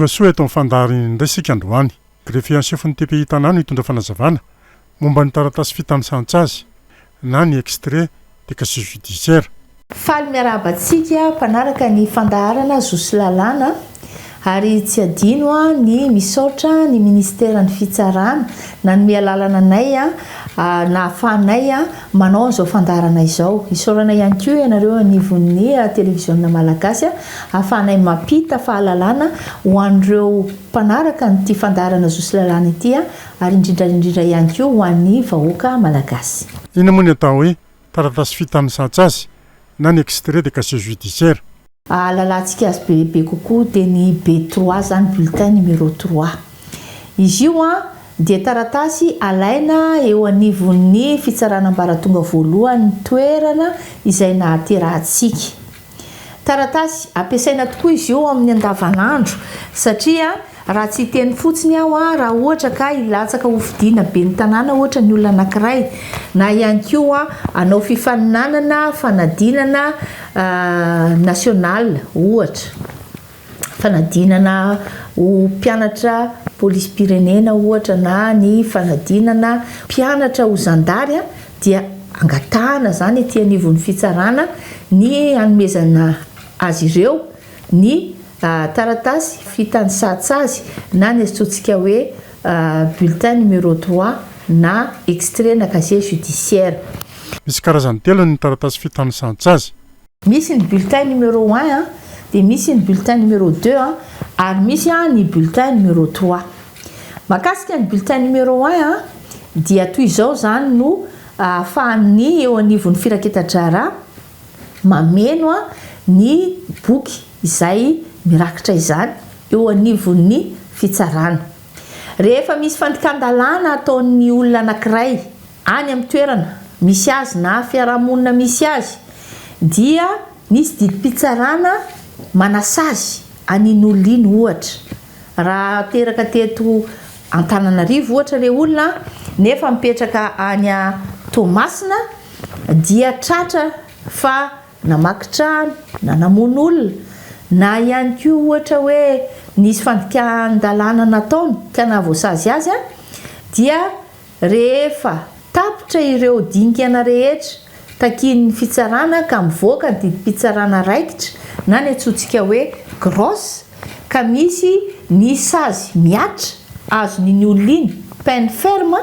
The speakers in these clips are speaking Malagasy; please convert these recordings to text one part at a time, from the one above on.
soa eto mifandary indray sika androany greffe ansefon'ny TPI tanàna hitondra fanazavana momba ny taratasy fitantsahan-tsazy na ny extrait de casier judiciaire. Faly miarabantsika mpanaraka ny fandaharana zosy lalàna ary tsy adino ny misaotra ny ministera ny fitsarana na ny mialalana anay na ahafahanay manao an'izao fandaharana izao. Isaorana ihany koa ianareo anivon'ny televiziona malagasy ahafahanay mampita fahalalana ho an'ireo mpanaraka nyity fandaharana zosy lalàna ity ary indrindraindrindra ihany koa ho an'ny vahoaka malagasy. Ina moa ny atao hoe taratasy fitantsahan-tsazy na ny extrait de casier judiciaire? Lalantsika azy bebe kokoa dia ny B3 zany bulletin numéro 3. Izy io dia taratasy alaina eo anivon'ny fitsaranam-baratonga voalohany toerana izay nahaterahantsika. Taratasy ampiasaina tokoa izy io amin'ny andavanandro satria raha tsy teny fotsiny aho raha ohatra ka ilatsaka hofidiana be ny tanàna ohatra ny olona anankiray na ihany koa anao fifaninanana fanadinana national ohatra fanadinana ho mpianatra polisy pirenena ohatra na ny fanadinana mpianatra ho zandary dia angatahana zany ety anivon'ny fitsarana ny anomezana azy ireo ny taratasy fitantsahan-tsazy na ny antsointsika hoe bulletin numéro 3 na extrait na casier judiciaire. Misy karazany telo ny taratasy fitantsahan-tsazy. Misy ny bulletin numéro 1 dia misy ny bulletin numéro 2 ary misy ny bulletin numéro 3. Makasika ny bulletin numéro 1 dia toy izao zany no ahafahan'ny eo anivon'ny firaketan-draharaha mameno ny boky izay mirakitra izany eo anivon'ny fitsarana. Rehefa misy fandikan-dalàna ataon'ny olona anankiray any amin'ny toerana misy azy na fiarahamonina misy azy dia nisy didim-pitsarana manasazy anin'olona iny ohatra. Raha teraka teto Antananarivo ohatra ilay olona nefa mipetraka any Toamasina dia tratra fa namaky trano na namono olona na ihany koa ohatra hoe nisy fandikan-dalàna nataony ka nahavoasazy azy dia rehefa tapitra ireo dingana rehetra takin'ny fitsarana ka mivoaka ny didim-pitsarana raikitra na ny antsointsika hoe grosse ka misy ny sazy miatra azon'iny olona iny peine ferme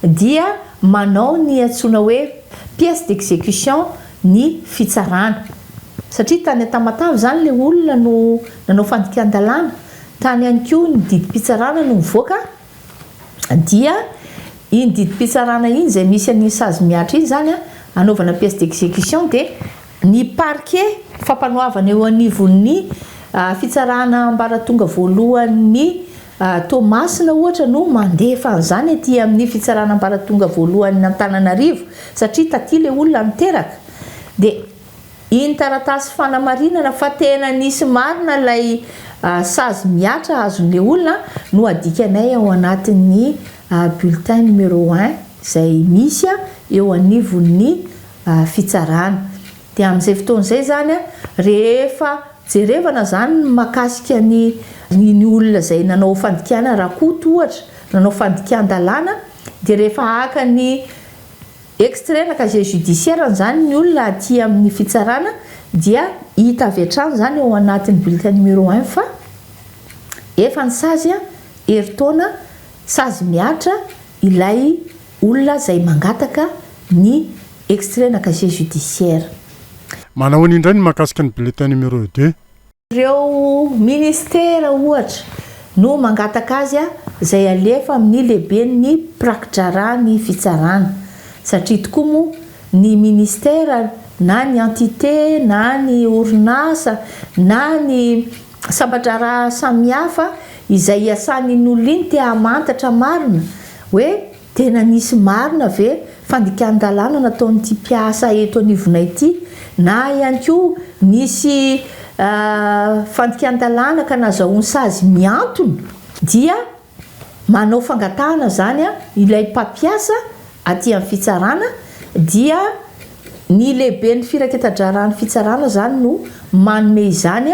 dia manao ny antsoina hoe pièce d'exécution ny fitsarana. Satria tany Tamatavy zany le olona no nanao fandikan-dalàna tany ihany koa ny didim-pitsarana no mivoaka dia iny didim-pitsarana iny izay misy an'iny sazy miatra iny zany anaovana pièce d'exécution dia ny parquet fampanoavana eo anivon'ny fitsarana ambaratonga voalohany Toamasina ohatra no mandefa an'izany aty amin'ny fitsarana ambaratonga voalohany Antananarivo satria taty le olona miteraka dia iny taratasy fanamarinana fa tena nisy marina ilay sazy miatra azon'le olona no adikanay ao anatin'ny bulletin numéro 1 izay misy eo anivon'ny fitsarana. Dia amin'izay fotoan'izay zany rehefa jerevana zany makasika ny olona izay nanao fandikana rakoto ohatra nanao fandikan-dalàna dia rehefa haka ny extrait na casier judiciaire zany ny olona aty amin'ny fitsarana dia hita avy hatrany zany ao anatin'ny bulletin numéro 1 fa efa ny sazy eritaona sazy miatra ilay olona izay mangataka ny extrait na casier judiciaire. Manao indray ny makasika ny bulletin numéro 2. Ireo ministera ohatra no mangataka azy izay alefa amin'ny lehibe ny prakidrara ny fitsarana. Satria tokoa moa ny ministera na ny entité na ny orinasa na ny sambadrara samihafa izay iasan'iny olona iny te hamantatra marina hoe tena nisy marina ve fandikan-dalàna nataon'ity mpiasa eto anivonay ity na ihany koa nisy fandikan-dalàna ka nazahoany sazy miantona dia manao fangatahana zany ilay mpampiasa aty amin'ny fitsarana dia ny lehibe ny firaketan-draran'ny fitsarana zany no manome izany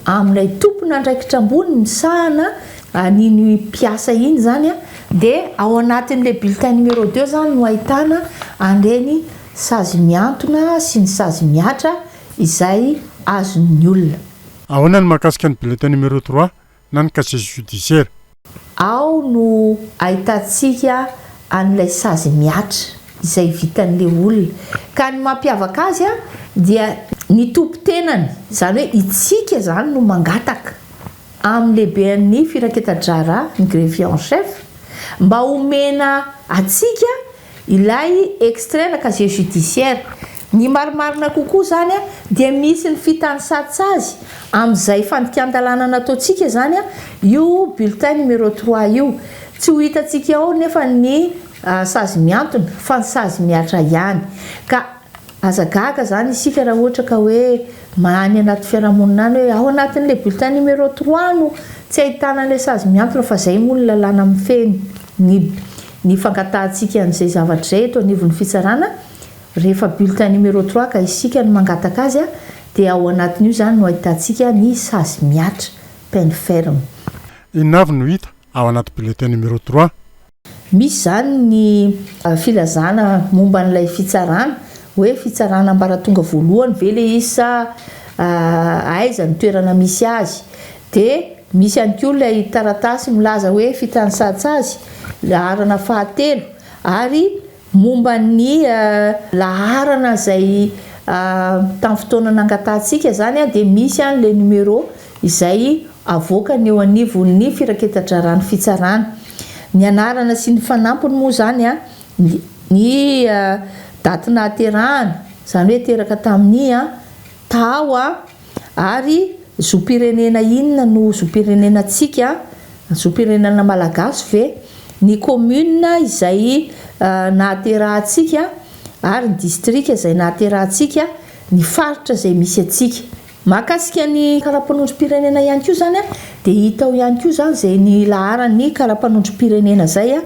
amin'ilay tompona andraikitra ambony misahana niny mpiasa iny zany a dia ao anatin'la bulletin numéro 2 zany no ahitana anreny sazy miantona sy ny sazy miatra izay azon'ny olona. Ahoana ny mahakasika ny bulletin numéro 3 na ny casier judiciaire? Ao no ahitantsika an'ilay sazy miatra izay vitan'le olona ka ny mampiavaka azy a dia ny tompo-tenany zany hoe itsika zany no mangataka amin'ny lehiben'ny firaketan-drara ny greffier en chef mba omena atsika ilay extrait na casier judiciaire. Ny marimarina kokoa zany a dia misy ny fitanisatsa azy amin'izay fandikan-dalàna nataontsika zany a io bulletin numéro 3 io tsy ho hitantsika ao nefa ny sazy miantona fa ny sazy miatra ihany ka azagaga zany isika raha ohatra ka hoe mahany anaty fiarahamonina any hoe ao anatin'le bulletin numéro 3 no tsy ahitana an'ilay sazy miantona fa zay moa ny lalàna mifeny ny fangatahantsika an'izay zavatra zay eto anivon'ny fitsarana. Rehefa bulletin numéro 3 ka isika no mangataka azy a dia ao anatin'io zany no ahitantsika ny sazy miatra peine ferme. Inona avy no hita ao anaty bulletin numéro 3? Misy zany ny filazana momba n'ilay fitsarana hoe fitsarana ambaratonga voalohany ve le isa aiza ny toerana misy azy dia misy ihany koa ilay taratasy milaza hoe fitanisatsa azy laharana fahatelo ary momba ny laharana zay tamin'ny fotoana nangatantsika zany a dia misy an'ilay numéro izay avoakany eo anivon'ny firaketan-drarany fitsarana. Ny anarana sy ny fanampiny moa zany a ny daty nahaterahana zany hoe teraka tamin'ny tao ary zom-pirenena inona no zom-pirenenantsika zom-pirenena malagasy ve ny commune izay nahaterahantsika ary ny district izay nahaterahantsika ny faritra izay misy atsika. Mahakasika ny karapanondrom-pirenena ihany koa zany a dia hita ao ihany koa zany zay ny laharany karapanondrom-pirenena zay a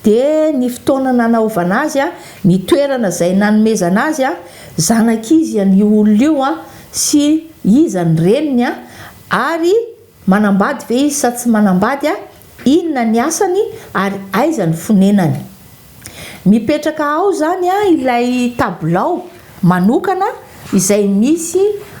dia ny fotoana nanaovana azy a ny toerana izay nanomezana azy a zanak'izy ny olona io a sy iza ny reniny a ary manambady ve izy sa tsy manambady a inona ny asany ary aiza ny fonenany. Mipetraka ao zany a ilay tabilao manokana izay misy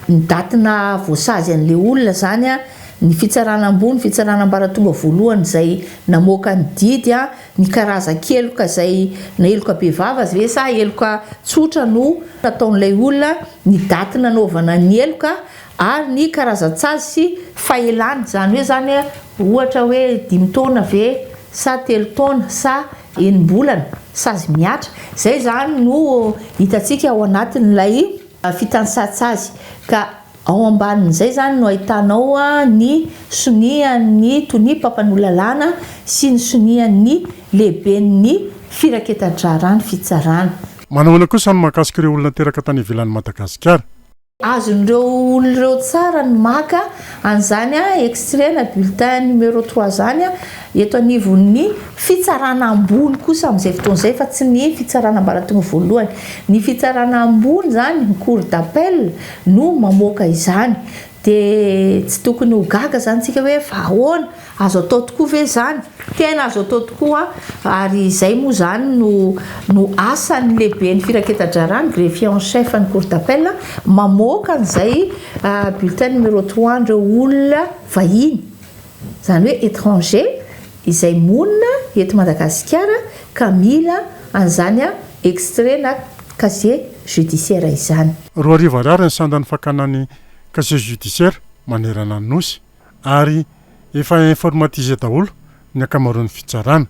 ny datina voasazy an'le olona zany a ny fitsarana ambony fitsarana ambaratonga voalohany izay namoaka ny didy a ny karaza-keloka izay na eloka be vava ve sa eloka tsotra no nataon'ilay olona ny daty nanaovana ny eloka ary ny karazan-tsazy sy fahelany zany hoe zany ohatra hoe 5 taona ve sa 3 taona sa enim-bolana sazy miatra zay zany no hitantsika ao anatin'ilay fitanisatsa azy ka ao ambanin'izay zany no ahitanao ny sonian'ny tonim-pampanolalalana sy ny sonian'ny lehiben'ny firaketan-drarany fitsarana. Manahoana kosa ny mahakasika ireo olona teraka tany ivelan'ny Madagasikara? Azon'ireo olona ireo tsara ny maka an'izany extrait na bulletin numéro 3 zany eto anivon'ny fitsarana ambony kosa amin'izay fotoan'izay fa tsy ny fitsarana ambaratonga voalohany. Ny fitsarana ambony zany ny cour d'appel no mamoaka izany dia tsy tokony ho gaga zany tsika hoe fa ahoana azo atao tokoa ve zany tena azo atao tokoa ary izay moa zany no asan'ny lehiben'ny firaketan-drarany greffier en chef ny cour d'appel mamoaka an'izay bulletin numéro 3 ndreo olona vahiny zany hoe étranger izay monina eto Madagasikara ka mila an'izany extrait na casier judiciaire izany. Roa arivo ariary ny sandany fakanany casier judiciaire manerana ny nosy ary efa informatisé daholo ny akamaroan'ny fitsarana.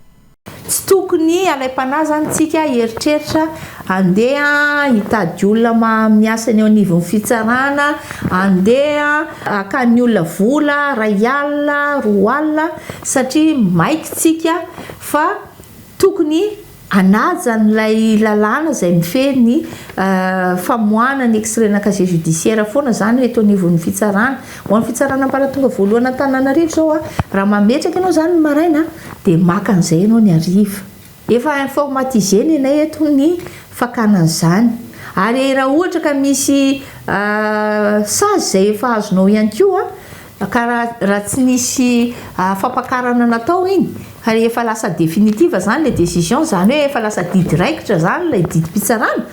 Tsy tokony alaim-panahy zany tsika eritreritra andeha hitady olona miasa ny eo anivon'ny fitsarana andeha akany olona vola ray alina roa alina satria maikitsika fa tokony anaja n'ilay lalàna izay mifeny famoahana ny extrait na casier judiciaire foana zany eto anivon'ny fitsarana. Ho an'ny fitsarana ambaratonga voalohany Antananarivo zao raha mametraka ianao zany ny maraina dia maka an'izay ianao ny hariva. Efa informatisé ny anay eto ny fakanan'izany ary raha ohatra ka misy sazy izay efa azonao ihany koa raha tsy nisy fampakarana natao iny ary efa lasa définitive zany le décision, zany hoe efa lasa didy raikitra zany lay didim-pitsarana,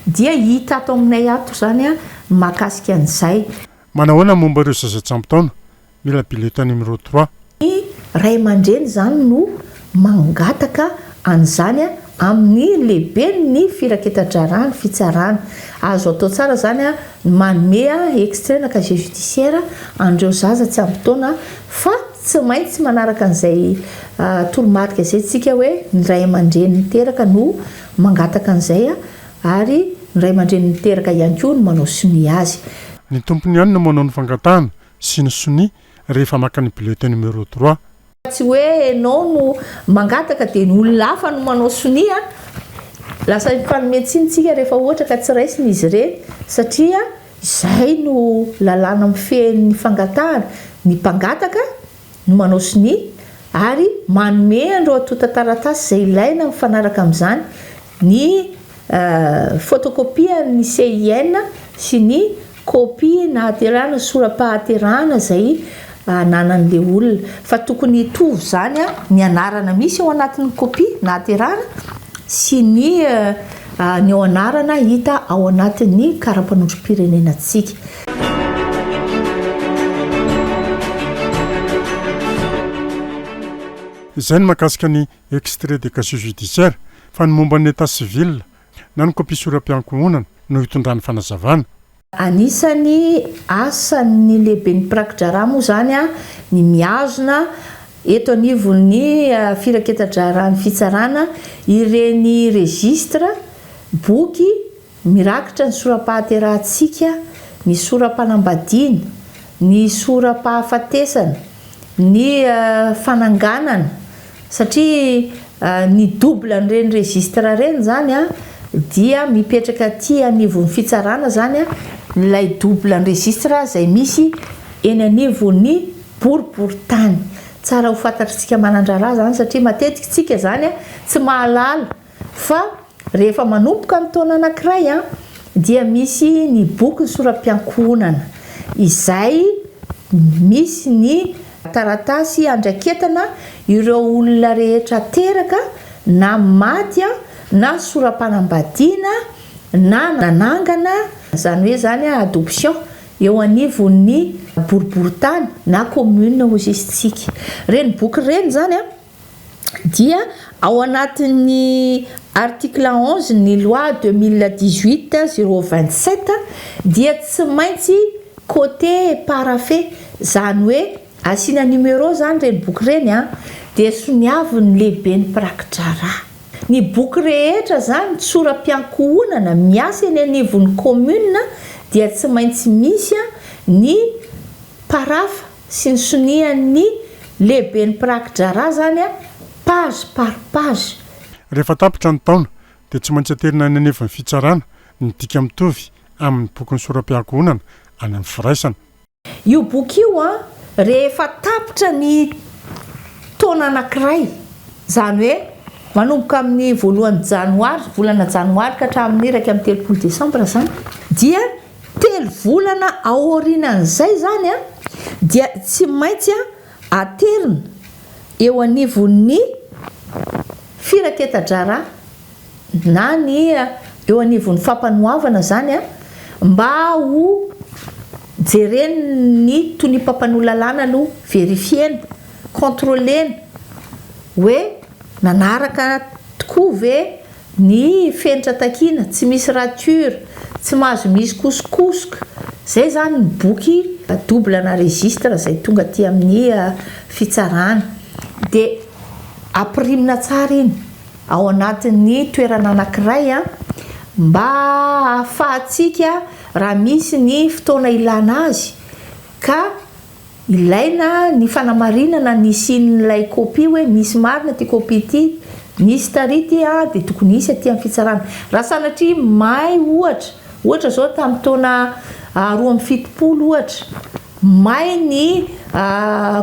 dia hita ato aminay ato zany a mahakasika an'izay. Manahoana momba ireo zaza-tsampo-taona mila bulletin numéro 3? Ny ray aman-dreny zany no mangataka an'izany a amin'ny lehibe ny firaketan-drarany fitsarana. Azo atao tsara zany a manome extrait na casier judiciaire an'ireo zaza tsy ampy-taona, fa tsy maintsy manaraka an'izay toromarika izay tsika hoe ny ray aman-dreny niteraka no mangataka an'izay ary ny ray aman-dreny niteraka ihany koa no manao soni azy. Ny tompony ihany no manao ny fangatahana sy ny soni rehefa maka ny bulletin numéro 3. Tsy hoe enao no mangataka dia ny olona hafa no manao soni lasa fanometsitsika rehefa ohatra ka tsy raisiny izy ireny, satria izay no lalàna mifehin'ny fangatahana, ny mpangataka no manao soni ary manome andreo atotan-taratasy izay ilaina mifanaraka amin'izany ny photocopie ny CIN sy ny copie nahaterahana sora-pahaterahana izay nanan'le olona, fa tokony hitovy zany ny anarana misy ao anatin'ny copie nahaterahana sy ny ao anarana hita ao anatin'ny karapanondrom-pirenenantsika. Izay ny mahakasika ny extrait de casier judiciaire, fa ny momba ny état civil na ny copie soram-piankohonana no hitondrany fanazavana. Anisany asan'ny lehiben'ny pirakidrara moa zany ny miazona eto anivon'ny firaketan-drarany fitsarana ireny registre boky mirakitra ny sora-pahaterahantsika, ny sora-panambadiana, ny sora-pahafatesana, ny fananganana, satria ny double n'ireny registre ireny zany dia mipetraka aty anivon'ny fitsarana zany ilay double ny registre izay misy eny anivon'ny boriboritany. Tsara ho fantatritsika manandrara zany satria matetika tsika zany tsy mahalala, fa rehefa manomboka amin'ny taona anankiray dia misy ny boky ny soram-piankohonana izay misy ny taratasy andraketana ireo olona rehetra teraka na maty na sora-panambadiana na nanangana, zany hoe zany adoption eo anivon'ny boriboritany na commune hozy-tsika. Reny boky reny zany dia ao anatin'ny article 11 ny loi 2018/027 dia tsy maintsy côté parafait, zany hoe asina numéro zany reny boky reny dia soniavin'ny lehiben'ny pirakidrara. Ny boky rehetra zany sora-piankohonana miasa eny anivon'ny commune dia tsy maintsy misy ny parafa sy ny sonian'ny lehiben'ny pirakidrara zany page par page. Rehefa tapitra ny taona dia tsy maintsy aterina any anivon'ny fitsarana ny dika mitovy amin'ny boky ny sora-piankohonana any amin'ny firaisana. Io boky io rehefa tapitra ny taona anankiray, zany hoe manomboka amin'ny voalohan'ny janoary, volana janoary ka hatramin'ny 1 desambra zany, dia 3 volana aorianan'izay zany dia tsy maintsy aterina eo anivon'ny firaketan-drara na ny eo anivon'ny fampanohavana zany mba ho jereny toy ny mpampanolalana no verifiena, contrôlena hoe nanaraka tokoa ve ny fenitra takiana, tsy misy rature, tsy mahazo misy kosokosoka. Zay zany ny boky double na registre izay tonga aty amin'ny fitsarana, dia ampirimina tsara iny ao anatin'ny toerana anankiray mba ahafahantsika raha misy ny fotoana ilana azy ka ilaina ny fanamarinana ny sin'ilay copie hoe misy marina ty copie ity, misy tarity dia tokony isy aty amin'ny fitsarana. Raha sanatria may ohatra zao tamin'ny taona 2017 ohatra, may ny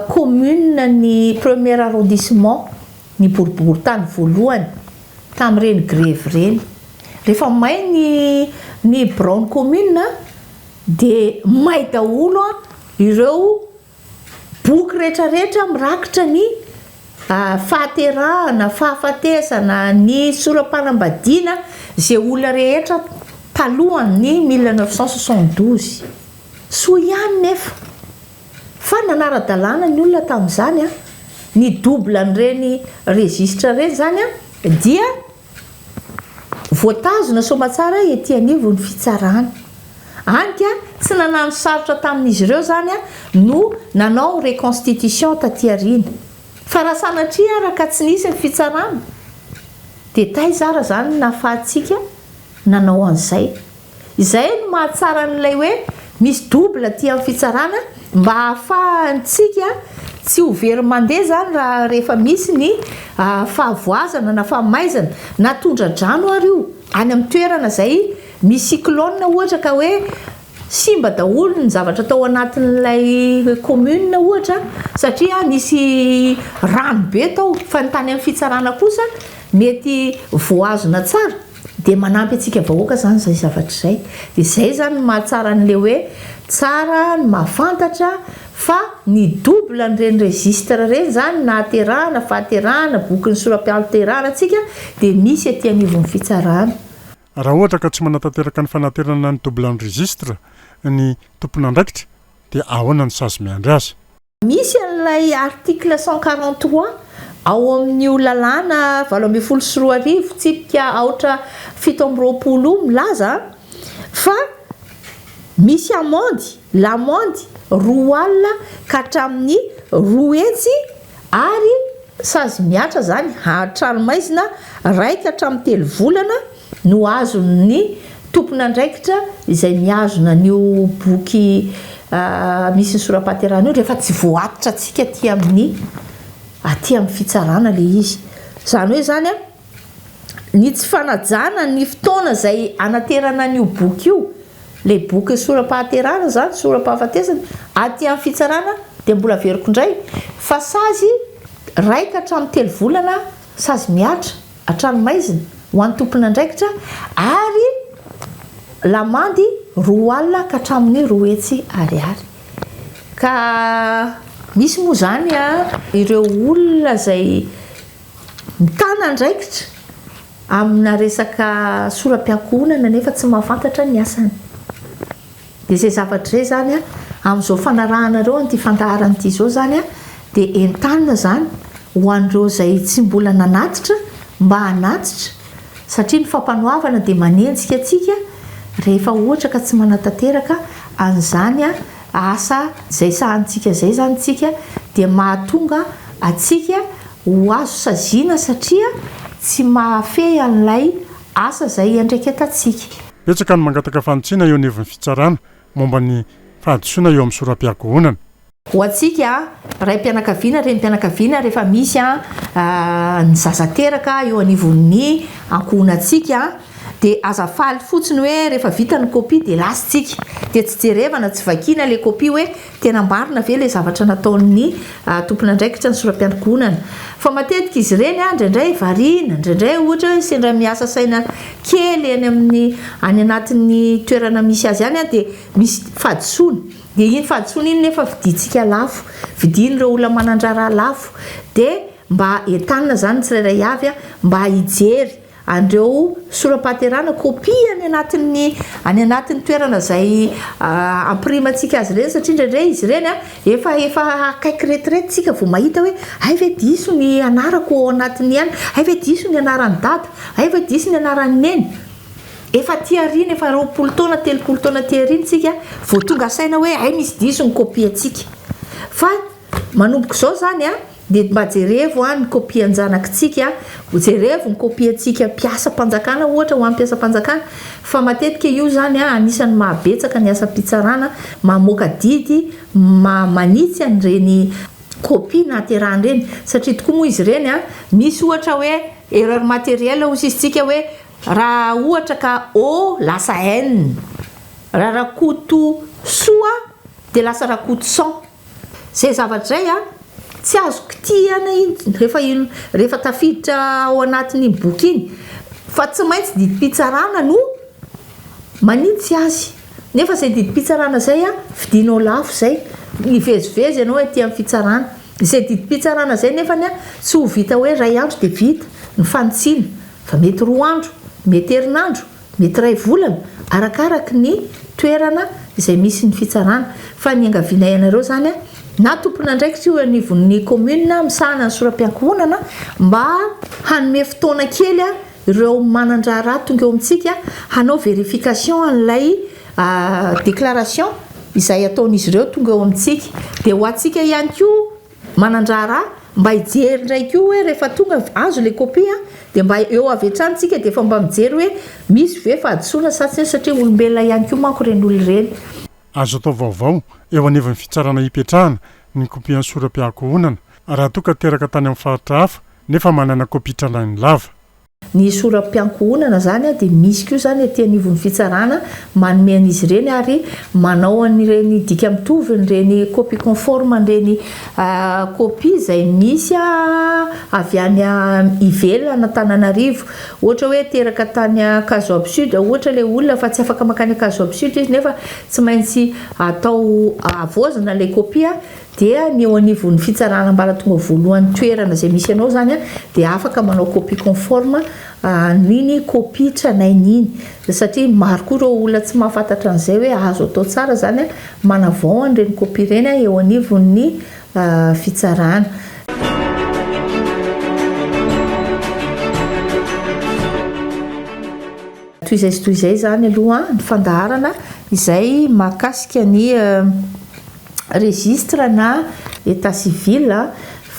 commune ny premier arrondissement ny boriboritany voalohany tamin'ireny grève reny, rehefa may ny Brown commune dia may daholo ireo boky rehetrarehetra mirakitra ny fahaterahana, fahafatesana, ny soram-panambadiana zay olona rehetra talohany 1972 soa ihany nefa fa nanara-dalàna ny olona tamin'izany ny double an'ireny registre reny zany dia voatazona somatsara ety anivo ny fitsarana anka tsy nanano sarotra tamin'izy ireo zany no nanao reconstitution taty-arina fa raha sanatria araka tsy nisy ny fitsarana dia taizara zany nafahatsika nanao an'izay izay no mahatsara n'ilay hoe misy double aty amin'ny fitsarana mba hahafahantsika tsy ho very mandeha zany raha rehefa misy ny fahavoazana na fahamaizana na tondra-drano ary io any amin'ny toerana zay misy cyclone ohatra ka hoe simba daholo ny zavatra tao anatin'ilay commune ohatra satria nisy rano be tao fa ny tany amin'ny fitsarana kosa mety voazona tsara dia manampy antsika vahoaka zany zay zavatra izay dia izay zany mahatsara n'le hoe tsara ny mahafantatra fa ny double n'ireny registre reny zany na aterahana fahaterahana boky ny soram-pialterahana atsika dia misy aty anivon'ny fitsarana. Raha ohatra ka tsy manatanteraka ny fanaterana ny double ny registre ny tompona andraikitra dia ahoana ny sazy miandry azy? Misy an'ilay article 143 ao amin'io lalàna 714 tsipika aotra 720 milaza fa misy l'amende 2 alina ka hatramin'ny 2 hetsy ary sazy miatra zany hatranomaizina 1 hatramin'ny 3 volana no azony tompona andraikitra izay miazona n'io boky misy ny soram-pahaterahana io rehefa tsy voatitra atsika aty amin'ny fitsarana le izy zany hoe zany ny tsy fanajana ny fotoana zay anaterana n'io boky io le boky ny soram-pahaterahana zany soram-pahafatesana aty amin'ny fitsarana dia mbola veriko indray fa sazy 1 hatramin'ny 3 volana sazy miatra hatranomaizina ho an'ny tompona andraikitra ary l'amende 2 alina ka hatramin'ny 2 hetsy ariary ka misy moa zany ireo olona zay mitana andraikitra amina resaka soram-piankohonana nefa tsy mahafantatra ny asany dia zay zavatra zay zany amin'izao fanarahanareo an'ity fandaharan'ity zao zany dia entanina zany ho an'ireo zay tsy mbola nanatitra mba hanatitra satria ny fampanohavana dia manenjika atsika rehefa ohatra ka tsy manatanteraka an'izany asa zay sahantsika zay zany tsika dia mahatonga atsika ho azo saziana satria tsy mahafehy an'ilay asa zay andraika tatsika. Betsaka ny mangataka fanotsiana eo anivon'ny fitsarana momba ny fahadisoana eo amin'ny soram-piankohonana. Ho atsika raim-pianakaviana renim-pianakaviana rehefa misy ny zazateraka eo anivon'ny ankohonantsika dia azafaly fotsiny hoe rehefa vita ny kopia dia lasitsika dia tsy jerevana tsy vakiana le kopia hoe tena marina ve le zavatra nataon'ny tompona andraikitra ny soram-piankohonana fa matetika izy ireny indraindray variana indraindray ohatra hoe sendra miasa saina kely any anatin'ny toerana misy azy any dia misy fadisoana dia iny fadisoana iny nefa vidintsika lafo vidin'ireo olona manandrara lafo dia mba entanina zany tsirairay avy mba hijery andreo soram-pahaterahana kopia any anatin'ny toerana zay amprimantsika azy ireny satria indraindray izy ireny efa akaiky retirety tsika vao mahita hoe ay ve diso ny anarako ao anatiny any ay ve diso ny anaran'ny dada ay ve diso ny anaran'ny neny efa tiarina efa 20 taona 30 taona tiarina tsika vao tonga saina hoe ay misy diso ny kopia atsika fa manomboko zao zany dia mba jerevo ny kopia anjanakitsika jerevo ny kopia atsika mpiasa-panjakana ohatra ho amin'ny mpiasa-panjakana fa matetika io zany anisan'ny mahabetsaka ny asa-pitsarana mamoaka didy manitsy an'ireny kopia naterahany reny satria tokoa moa izy ireny misy ohatra hoe erreur matérielle hozy izitsika hoe raha ohatra ka o lasa n raha rakoto soa dia lasa rakoto san zay zavatra zay tsy azo kitihana iny rehefa tafiditra ao anatin'iny boky iny fa tsy maintsy didim-pitsarana no manitsy azy nefa zay didim-pitsarana zay vidinao lafo zay ivezivezy ianao ty amin'ny fitsarana izay didi-pitsarana zay nefany a tsy ho vita hoe ray andro de vita ny fanotsiana fa mety 2 andro mety herinandro mety 2 volana arakaraky ny toerana izay misy ny fitsarana fa ny angaviana ianareo zany a na tompona ndraikitra io anivon'ny commune misahana ny soram-piankohonana mba hanome fotoana kely a ireo manandrara tonga eo amintsika hanao vérification an'ilay déclaration izay ataon'izy ireo tonga eo amintsika de ho atsika ihany koa manandrara mba hijery ndraiky io hoe rehefa tonga azo le copie de mba eo avy hatranytsika de efa mba mijery hoe misy ve fa adosoana satria olombelona ihany koa manko reny olo ireny azo atao vaovao eo anivon'ny fitsarana hipetrahana ny kopia ny soram-piankohonana raha toa ka teraka tany amin'ny faritra hafa nefa manana kopitra lainy lava ny soram-piankohonana zany a de misy koa zany aty anivon'ny fitsarana manome an'izy ireny ary manao an'ireny dika mitovy nyreny copie conforme nyreny copie izay misy avy any ivelana Antananarivo ohatra hoe teraka tany Kazoab Sud ohatra le olona fa tsy afaka makany Kazoab Sud izy nefa tsy maintsy atao avozana le copie dia ny eo anivon'ny fitsarana mbala tonga voalohan'ny toerana izay misy ianao zany a dia afaka manao copie conforme niny copie tranainy iny satria maro koa ireo olona tsy mahafantatra an'izay hoe azo atao tsara zany a manavao an'ireny copie ireny eo anivon'ny fitsarana toy izay zany aloha ny fandaharana izay mahakasika ny registre na état civil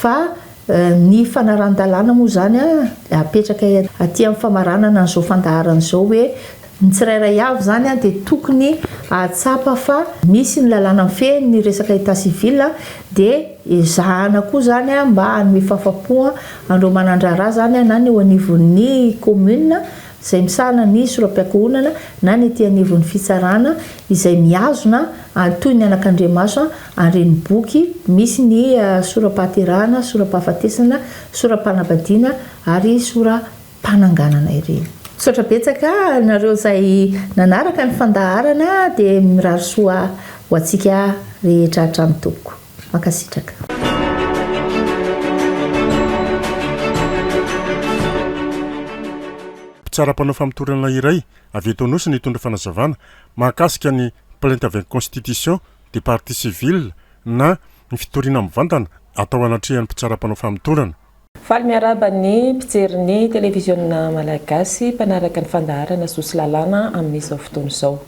fa ny fanaran-dalàna moa zany apetraka aty amin'ny famaranana n'izao fandaharana izao hoe ny tsirairay avy zany de tokony ahatsapa fa misy ny lalàna mifehy ny resaka état civil de ezahana koa zany mba hanome fahafapo andreo manandrara zany na ny eo anivon'ny commune izay misahana ny soram-piankohonana na ny aty anivon'ny fitsarana izay miazona toy ny anak'Andriamaso an'ireny boky misy ny soram-pahaterahana soram-pahafatesana soram-panambadiana ary soram-pananganana ireny sotra betsaka nareo izay nanaraka ny fandaharana de mirary soa ho antsika rehetra hatramin'ny tompoko mankasitraka tsara-panao famitorana iray avy eto nosy ny tondra fanazavana mahakasika ny plainte avec constitution de partie civile na ny fitoriana mivantana atao anatrehan'ny mpitsara-panao famitorana faly miaraba ny mpijerin'ny televisionna malagasy mpanaraka ny fandaharana sosy lalàna amin'izao fotoana izao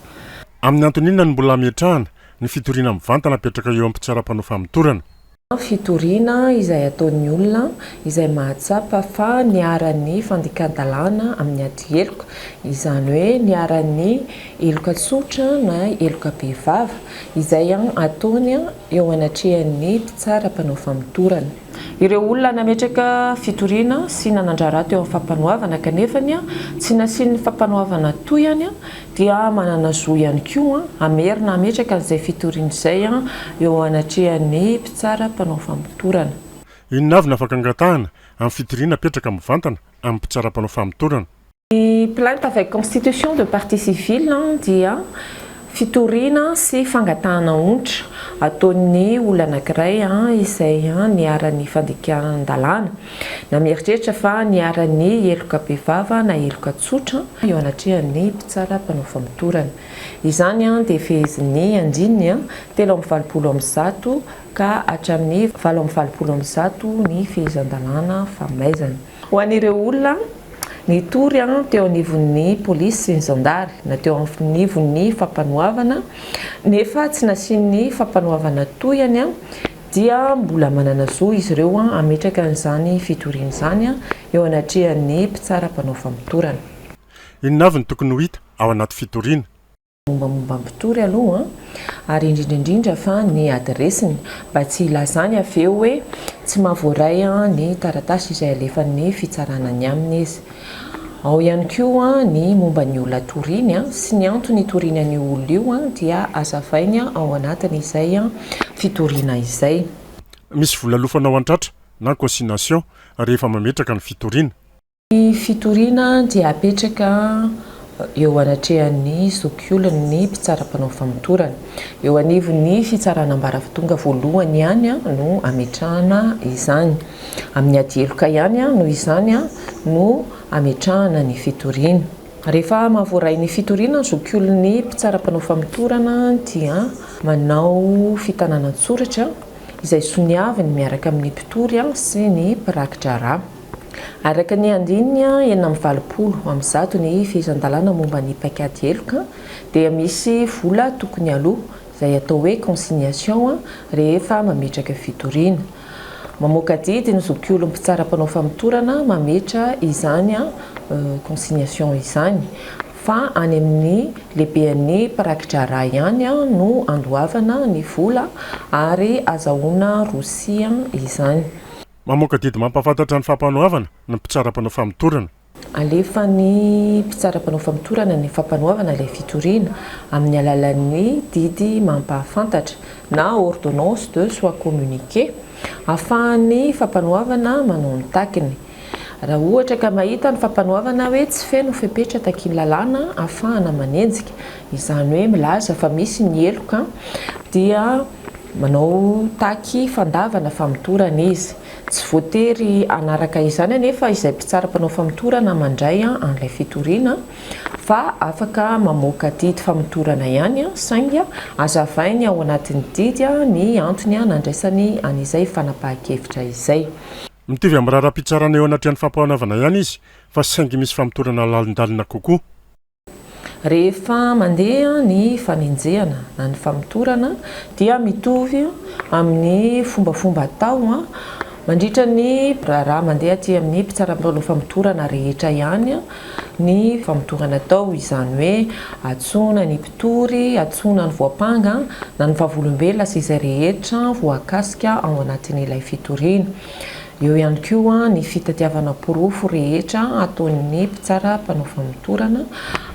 amin'ny antonina ny mbola miatrahana ny fitoriana mivantana apetraka eo amin'ny mpitsara-panao famitorana fitoriana izay ataon'ny olona izay mahatsapa fa niaran'ny fandikan-dalàna amin'ny ady eloka izany hoe niaran'ny eloka tsotra na eloka behivava izay ataony eo anatrehan'ny mpitsara-panao famitorana ireo olona nametraka fitoriana sy nanandrara teo amin'ny fampanoavana kanefany tsy nasiany fampanoavana toyany dia manana zo ihany koa amerina ametraka an'izay fitoriana izay eo anatrehan'ny mpitsara-panao famitorana inona avy ny afaka angatahana amin'ny fitoriana apetraka mivantana amin'ny mpitsara-panao famitorana ny plainte avec constitution de partie civile dia fitoriana sy fangatahana ontra ataon'ny olona anankiray izay niaran'ny fandikanan-dalàna na mieritreritra fa niaran'ny eloka behivava na eloka tsotra eo anatrehan'ny mpitsara-panao famitorana izany dia fehezin'ny andininy 3valopolo ka hatramin'ny 7valopolo ny fehezan-dalàna famaizana ho an'ireo olona ny tory teo anivon'ny polisy sy ny zandary na teo anivon'ny fampanoavana nefa tsy nasiany fampanoavana toyany dia mbola manana zo izy ireo ametraka an'izany fitoriana izany eo anatrehan'ny mpitsara-panao famitorana inona avy ny tokony ho hita ao anaty fitoriana mombamomba mpitory aloha ary indrindraindrindra fa ny adresiny mba tsy ilazany avy eo hoe tsy mahavoaray ny taratasy izay alefan'ny fitsaranany aminy izy ao ihany koa ny momba ny olona toriny sy ny antony toriny ny olona io dia azavainy ao anatiny izay fitoriana izay misy volalofanao antratra na consignation rehefa mametraka ny fitoriana ny fitoriana dia apetraka eo anatrehan'ny zokiolony mpitsaram-panao famotorana. Eo anivony fitsarana ambaratonga voalohany ihany no ametrahana izany. Amin'ny adieloka ihany no izany no ametrahana ny fitoriana. Rehefa mahavoaray ny fitoriana zokiolony mpitsaram-panao famotorana dia manao fitanànan-tsoratra izay soniaviny miaraka amin'ny mpitory sy ny mpirakitra rà. Araka ny andininy 420 amin'ny zato ny fizan-dalàna momba ny paikady eloka dia misy vola tokony aloha izay atao hoe consignation rehefa mametraka fitoriana. Mamoaka didy ny zokiolo mpitsaram-panao famotorana mametra izany consignation izany fa any amin'ny lehibean'ny mpirakitra rà ihany no andoavana ny vola ary azahoana rosia izany. Mamoaka didy mampafantatra ny fampanoavana ny mpitsaram-panao famotorana. Alefa ny mpitsaram-panao famotorana ny fampanoavana ilay fitoriana amin'ny alalan'ny didy mampafantatra na ordonnance de soit communiqué ahafahan'ny fampanoavana manao ny takiny. Raha ohatra ka mahita ny fampanoavana hoe tsy feno fepetra taky lalàna ahafahana manenjika, izany hoe milaza fa misy ny eloka dia manao taky fandavana famotorana izy. Tsy voatery anaraka izany anefa izay mpitsaram-panao famotorana mandray an'ilay fitoriana fa afaka mamoaka didy famotorana ihany saingy azavainy ao anatin'ny didy ny antony nandraisany an'izay fanapahan-kevitra izay. Mitovy amin'ny raharaham-pitsarana eo anatrehan'ny fampanoavana ihany izy fa saingy misy famotorana lalindalina kokoa. Rehefa mandeha ny fanenjehana na ny famotorana dia mitovy amin'ny fombafomba atao mandritra ny raha mandeha aty amin'ny mpitsaram-panao famotorana rehetra ihany ny famotorana atao, izany hoe atsoina ny mpitory, atsoina ny voapanga na ny vavolombelona sy izay rehetra voakasika ao anatin'ilay fitoriana. Eo ihany koa ny fitadiavana porofo rehetra ataon'ny mpitsara-panao famotorana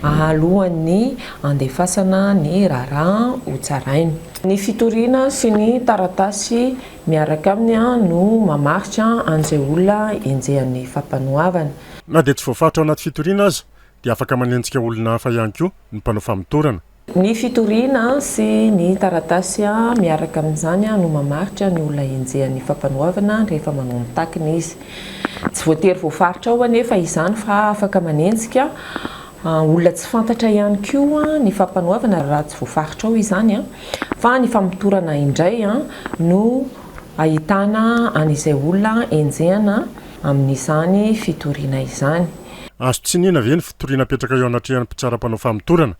alohan'ny andefasana ny raharaha ho tsarainy. Ny fitoriana sy ny taratasy miaraka aminy no mamaritra an'izay olona enjehan'ny fampanoavana. Na dia tsy voafaritra ao anaty fitoriana aza dia afaka manenjika olona hafa ihany koa ny mpanao famotorana. Ny fitoriana sy ny taratasy miaraka amin'izany no mamaritra ny olona enjehan'ny fampanoavana rehefa manao ny takiny izy. Tsy voatery voafaritra ao anefa izany fa afaka manenjika olona tsy fantatra ihany koa ny fampanoavana raha tsy voafaritra ao izany fa ny famotorana indray no ahitana an'izay olona enjehana amin'izany fitoriana izany. Azo tsinina ve ny fitoriana apetraka eo anatrehan'ny mpitsaram-panao famotorana?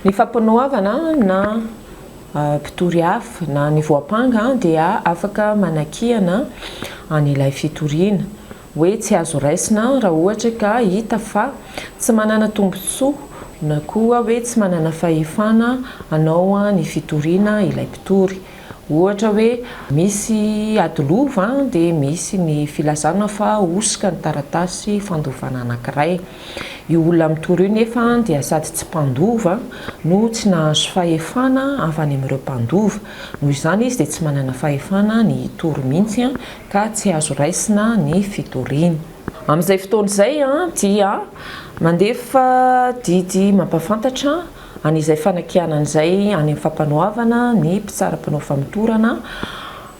Ny fampanoavana na mpitory hafa na ny voapanga dia afaka manakihana an'ilay fitoriana hoe tsy azo raisina raha ohatra ka hita fa tsy manana tombontsoa na koa hoe tsy manana fahefana anao ny fitoriana ilay mpitory. Ohatra hoe misy adilova dia misy ny filazana fa osika ny taratasy fandovana anankiray. Io olona mitory io nefa dia sady tsy mpandova no tsy nahazo fahefana avy any amin'ireo mpandova. Noho izany izy dia tsy manana fahefana ny hitory mihitsy ka tsy azo raisina ny fitoriana. Amin'izay fotoana izay dia mandefa didy mampafantatra an'izay fanakianan'izay any amin'ny fampanoavana ny mpitsaram-panao famotorana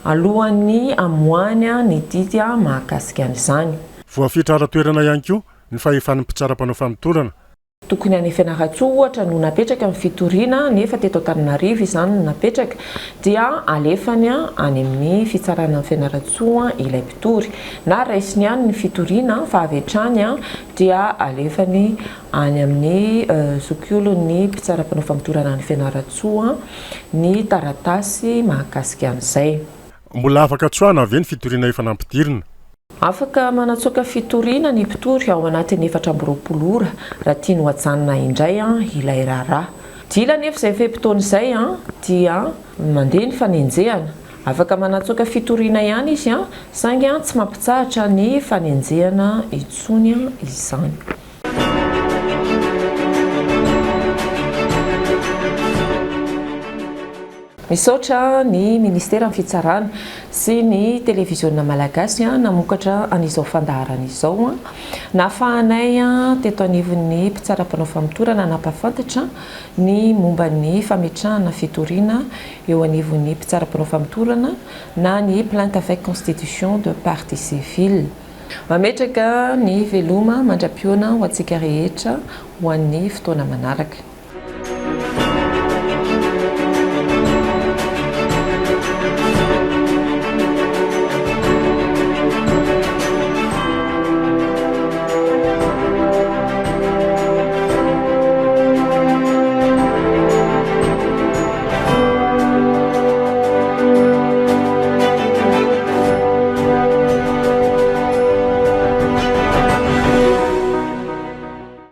alohan'ny amoahany ny didy mahakasika an'izany. Voafitra ara-toerana ihany koa ny fahefan'ny mpitsaram-panao famotorana. Tokony any Fianarantsoa ohatra no napetraka amin'ny fitoriana nefa teto Antananarivo izany no napetraka dia alefany any amin'ny fitsarana amin'ny Fianarantsoa ilay mpitory na raisiny ihany ny fitoriana fa avy hatrany dia alefany any amin'ny zokiolon'ny mpitsaram-panao famotorana ny Fianarantsoa ny taratasy mahakasika an'izay. Mbola afaka tsoahana ve ny fitoriana efa nampidirina? Afaka manatsoaka fitoriana ny mpitory ao anatin'ny 420 ora raha tiany ho ajanona indray ilay raharaha. Dila nefa izay fe-potoana izay dia mandeha ny fanenjehana. Afaka manatsoaka fitoriana ihany izy saingy tsy mampitsahatra ny fanenjehana intsony izany. Misaotra ny ministera amin'ny fitsarana sy ny télévision malagasy namokatra an'izao fandaharana izao nafahanay teto anivon'ny mpitsaram-panao famitorana napafantatra ny momban'ny fametrahana fitoriana eo anivon'ny mpitsaram-panao famitorana na ny plainte avec constitution de partie civile. Mametraka ny veloma mandra-pioana ho antsika rehetra ho an'ny fotoana manaraka.